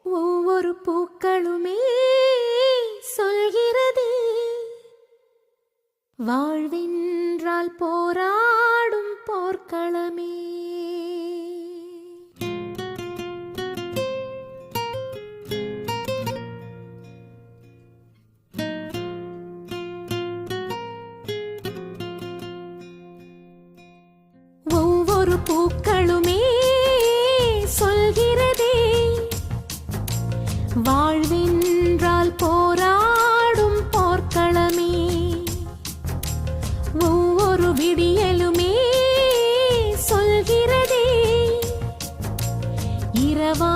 ஒவ்வொரு பூக்களுமே சொல்கிறது வாழ்வென்றால் போராடும் போர்க்களமே. ஒவ்வொரு பூக்களுமே சொல்கிறதே வாழ்வென்றால் போராடும் போர்க்களமே. ஒவ்வொரு விடியலுமே சொல்கிறதே இரவா